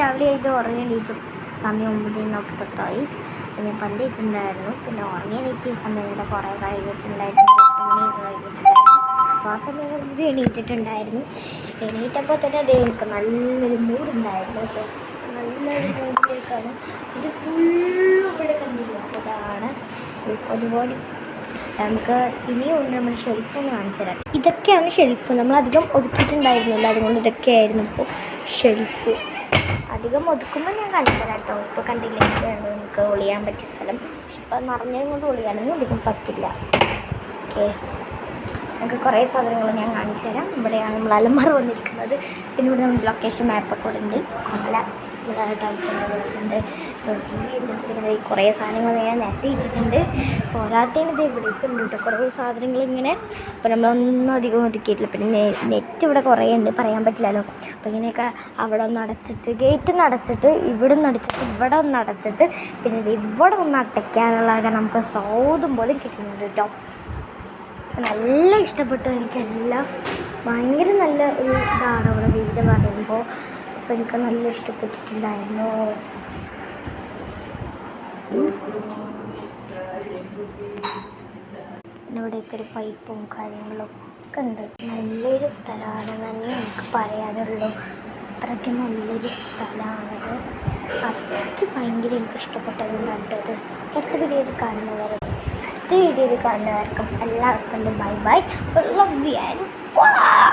രാവിലെ ആയിട്ട് ഉറങ്ങി എണീച്ചു സമയം 9 തൊട്ടായി. പിന്നെ പണ്ട് വെച്ചിട്ടുണ്ടായിരുന്നു. പിന്നെ ഉറങ്ങി എണീറ്റ് സമയം കുറേ കഴിഞ്ഞിട്ടുണ്ടായിരുന്നു. 8 മണിയൊക്കെ കഴിഞ്ഞിട്ടുണ്ടായിരുന്നു. അപ്പോൾ ആ സമയം എണീറ്റിട്ടുണ്ടായിരുന്നു. എണീറ്റപ്പോൾ തന്നെ അതേ എനിക്ക് നല്ലൊരു മൂടുണ്ടായിരുന്നു കേട്ടോ. നല്ലൊരു മൂഡിലേക്കാണ് ഇത് ഫുള്ള് ഇവിടെ കണ്ടില്ല. അപ്പോൾ അതാണ് ഒരുപാട് നമുക്ക് ഇനിയും നമ്മൾ ഷെൽഫൊന്ന് കാണിച്ചു തരാം. ഇതൊക്കെയാണ് ഷെൽഫ്. നമ്മളധികം ഒതുക്കിയിട്ടുണ്ടായിരുന്നില്ല, അതുകൊണ്ട് ഇതൊക്കെയായിരുന്നു ഇപ്പോൾ ഷെൽഫ്. അധികം ഒതുക്കുമ്പോൾ ഞാൻ കാണിച്ചു തരാം കേട്ടോ. ഇപ്പോൾ കണ്ടില്ലേ, നമുക്ക് ഒളിയാൻ പറ്റിയ സ്ഥലം. പക്ഷെ ഇപ്പം നിറഞ്ഞതും കൊണ്ട് ഒളിയാനൊന്നും അധികം പറ്റില്ല. ഓക്കെ, നമുക്ക് കുറേ സാധനങ്ങൾ ഞാൻ കാണിച്ചു തരാം. ഇവിടെയാണ് നമ്മൾ അലമാര വന്നിരിക്കുന്നത്. പിന്നെ ഇവിടെ നമ്മൾ ലൊക്കേഷൻ മാപ്പൊക്കെ ഇവിടെ ഉണ്ട്. കൊല ഉണ്ട്. പിന്നെ കുറേ സാധനങ്ങൾ ഞാൻ നെറ്റ് ഇട്ടിട്ടുണ്ട്. പോരാത്തതിന് ഇത് ഇവിടേക്ക് ഉണ്ട് കേട്ടോ കുറേ സാധനങ്ങൾ ഇങ്ങനെ. അപ്പോൾ നമ്മളൊന്നും അധികം ഒതുക്കിയിട്ടില്ല. പിന്നെ നെറ്റ് ഇവിടെ കുറേ ഉണ്ട്, പറയാൻ പറ്റില്ലല്ലോ. അപ്പോൾ ഇങ്ങനെയൊക്കെ അവിടെ ഒന്ന് അടച്ചിട്ട്, ഗേറ്റ് ഒന്ന് അടച്ചിട്ട്, ഇവിടെ ഒന്ന് അടച്ചിട്ട്, ഇവിടെ ഒന്ന് അടച്ചിട്ട്, പിന്നെ ഇത് ഇവിടെ ഒന്ന് അടയ്ക്കാനുള്ള നമുക്ക് സൗദം പോലെ കിട്ടുന്നുണ്ട് കേട്ടോ. നല്ല ഇഷ്ടപ്പെട്ടു എനിക്കെല്ലാം. ഭയങ്കര നല്ല ഒരു ഇതാണ് ഇവിടെ വീട് പറയുമ്പോൾ. അപ്പോൾ എനിക്ക് നല്ല ഇഷ്ടപ്പെട്ടിട്ടുണ്ടായിരുന്നു. പിന്നെ ഇവിടെയൊക്കെ ഒരു പൈപ്പും കാര്യങ്ങളൊക്കെ ഉണ്ട്. നല്ലൊരു സ്ഥലമാണ് തന്നെ എനിക്ക് പറയാനുള്ളൂ. അത്രയ്ക്ക് നല്ലൊരു സ്ഥലമാണത്. അത്രയ്ക്ക് ഭയങ്കര എനിക്ക് ഇഷ്ടപ്പെട്ടതുകൊണ്ടാണ്. അടുത്ത വീഡിയോയിൽ കാണുന്നവർക്കും എല്ലാവർക്കും bye bye. Love you and by.